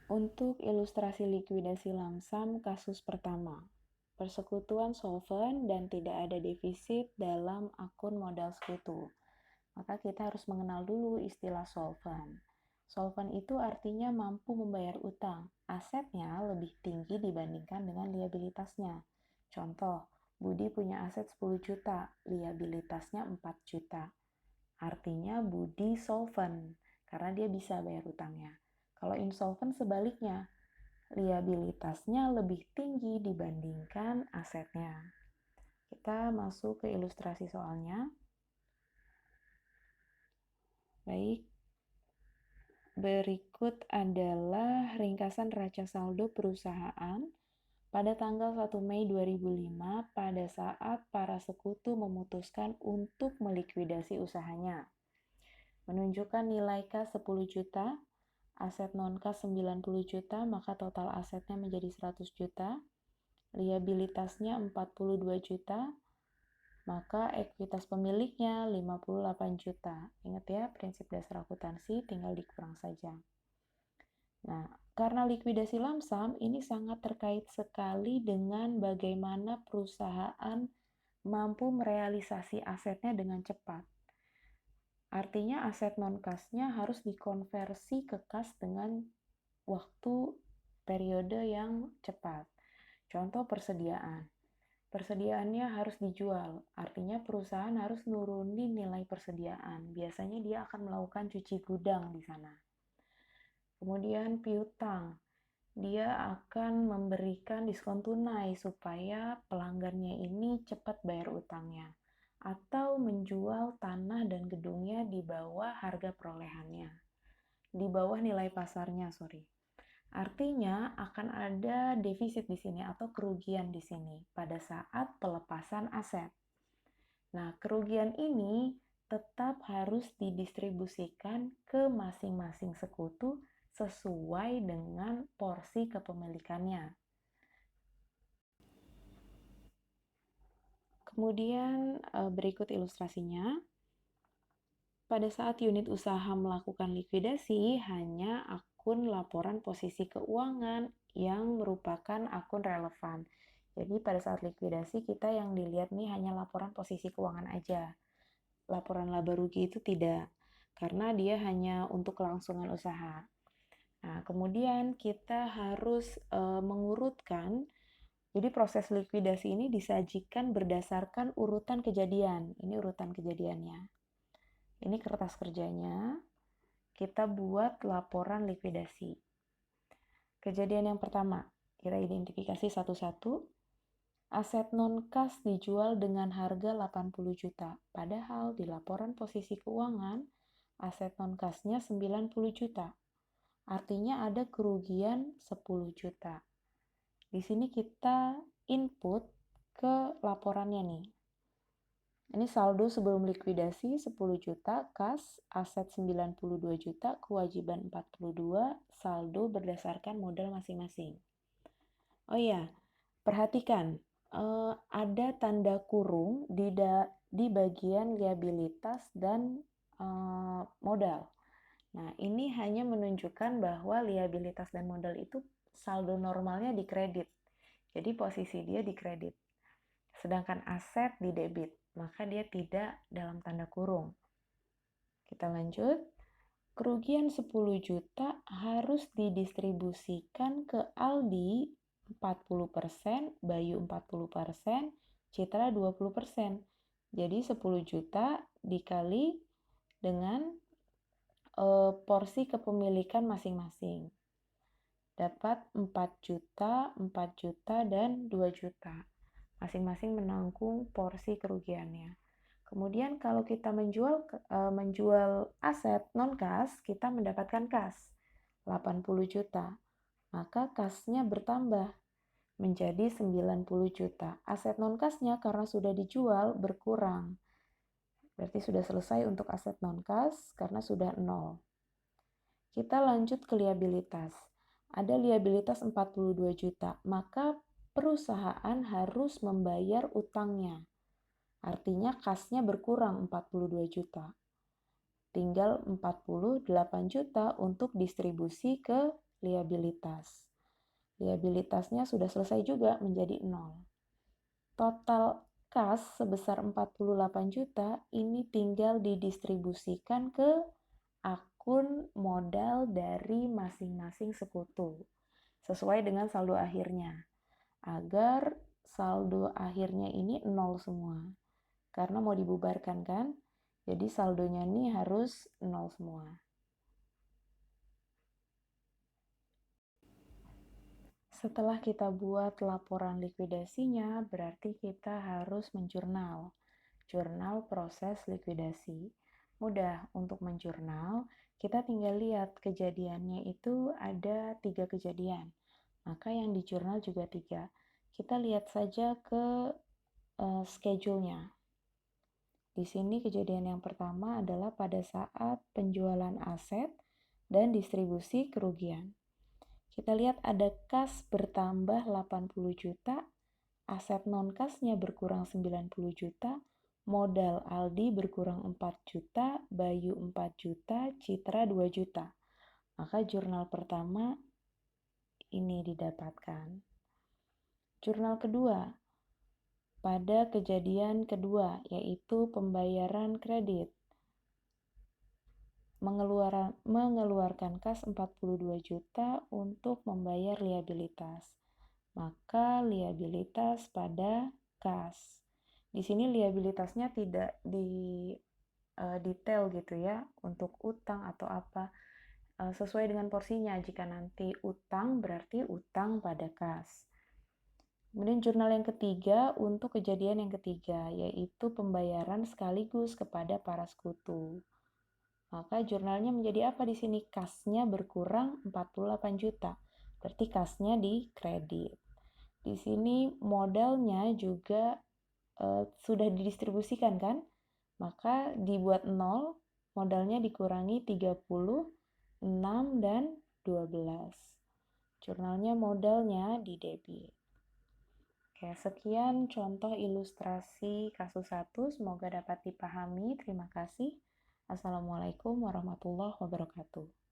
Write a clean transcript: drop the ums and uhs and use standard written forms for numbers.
Untuk ilustrasi likuidasi lamsam kasus pertama, persekutuan solvent dan tidak ada defisit dalam akun modal sekutu. Maka kita harus mengenal dulu istilah solvent. Solvent itu artinya mampu membayar utang. Asetnya lebih tinggi dibandingkan dengan liabilitasnya. Contoh, Budi punya aset 10 juta, liabilitasnya 4 juta. Artinya Budi solvent, karena dia bisa bayar utangnya. Kalau insolvent sebaliknya, liabilitasnya lebih tinggi dibandingkan asetnya. Kita masuk ke ilustrasi soalnya. Baik, berikut adalah ringkasan neraca saldo perusahaan pada tanggal 1 Mei 2005 pada saat para sekutu memutuskan untuk melikuidasi usahanya. Menunjukkan nilai kas 10 juta, aset non-kas 90 juta, maka total asetnya menjadi 100 juta, liabilitasnya 42 juta, maka ekuitas pemiliknya 58 juta. Ingat ya, prinsip dasar akuntansi tinggal dikurang saja. Nah, karena likuidasi lamsam ini sangat terkait sekali dengan bagaimana perusahaan mampu merealisasi asetnya dengan cepat. Artinya aset non-kasnya harus dikonversi ke kas dengan waktu periode yang cepat. Contoh persediaan. Persediaannya harus dijual, artinya perusahaan harus nurunin nilai persediaan. Biasanya dia akan melakukan cuci gudang di sana. Kemudian piutang, dia akan memberikan diskon tunai supaya pelanggannya ini cepat bayar utangnya. Atau menjual tanah dan gedungnya di bawah harga perolehannya. Di bawah nilai pasarnya, Artinya akan ada defisit di sini atau kerugian di sini pada saat pelepasan aset. Nah, kerugian ini tetap harus didistribusikan ke masing-masing sekutu sesuai dengan porsi kepemilikannya. Kemudian berikut ilustrasinya. Pada saat unit usaha melakukan likuidasi, hanya akun laporan posisi keuangan yang merupakan akun relevan. Jadi pada saat likuidasi kita yang dilihat nih hanya laporan posisi keuangan aja. Laporan laba rugi itu tidak, karena dia hanya untuk kelangsungan usaha. Nah, kemudian kita harus mengurutkan, jadi proses likuidasi ini disajikan berdasarkan urutan kejadian. Ini urutan kejadiannya. Ini kertas kerjanya. Kita buat laporan likuidasi. Kejadian yang pertama, kita identifikasi satu-satu. Aset non-kas dijual dengan harga 80 juta. Padahal di laporan posisi keuangan, aset non-kasnya 90 juta. Artinya ada kerugian 10 juta. Di sini kita input ke laporannya nih. Ini saldo sebelum likuidasi 10 juta, kas, aset 92 juta, kewajiban 42, saldo berdasarkan modal masing-masing. Oh iya, perhatikan, ada tanda kurung di bagian liabilitas dan modal. Nah, ini hanya menunjukkan bahwa liabilitas dan modal itu saldo normalnya di kredit. Jadi posisi dia di kredit. Sedangkan aset di debit, maka dia tidak dalam tanda kurung. Kita lanjut. Kerugian 10 juta harus didistribusikan ke Aldi 40%, Bayu 40%, Citra 20%. Jadi 10 juta dikali dengan porsi kepemilikan masing-masing. Dapat 4 juta, 4 juta, dan 2 juta. Masing-masing menanggung porsi kerugiannya. Kemudian kalau kita menjual aset non-kas, kita mendapatkan kas 80 juta. Maka kasnya bertambah menjadi 90 juta. Aset non-kasnya karena sudah dijual berkurang. Berarti sudah selesai untuk aset non-kas karena sudah 0. Kita lanjut ke liabilitas. Ada liabilitas 42 juta, maka perusahaan harus membayar utangnya. Artinya kasnya berkurang 42 juta. Tinggal 48 juta untuk distribusi ke liabilitas. Liabilitasnya sudah selesai juga menjadi 0. Total kas sebesar 48 juta ini tinggal didistribusikan ke akun modal dari masing-masing sekutu sesuai dengan saldo akhirnya, agar saldo akhirnya ini 0 semua. Karena mau dibubarkan kan, jadi saldonya ini harus 0 semua. Setelah kita buat laporan likuidasinya, berarti kita harus menjurnal. Jurnal proses likuidasi. Mudah untuk menjurnal, kita tinggal lihat kejadiannya itu ada 3 kejadian. Maka yang di jurnal juga 3. Kita lihat saja ke schedule-nya. Di sini kejadian yang pertama adalah pada saat penjualan aset dan distribusi kerugian. Kita lihat ada kas bertambah 80 juta, aset non-kasnya berkurang 90 juta, modal Aldi berkurang 4 juta, Bayu 4 juta, Citra 2 juta. Maka jurnal pertama ini didapatkan. Jurnal kedua, pada kejadian kedua, yaitu pembayaran kredit. Mengeluarkan kas 42 juta untuk membayar liabilitas. Maka liabilitas pada kas. Di sini liabilitasnya tidak di detail gitu ya, untuk utang atau apa. Sesuai dengan porsinya, jika nanti utang berarti utang pada kas. Kemudian jurnal yang ketiga untuk kejadian yang ketiga, yaitu pembayaran sekaligus kepada para sekutu. Maka jurnalnya menjadi apa di sini? Kasnya berkurang 48 juta. Berarti kasnya di kredit. Di sini modalnya juga sudah didistribusikan kan? Maka dibuat 0, modalnya dikurangi 30, 6, dan 12. Jurnalnya modalnya di debit. Oke, sekian contoh ilustrasi kasus 1. Semoga dapat dipahami. Terima kasih. Assalamualaikum warahmatullahi wabarakatuh.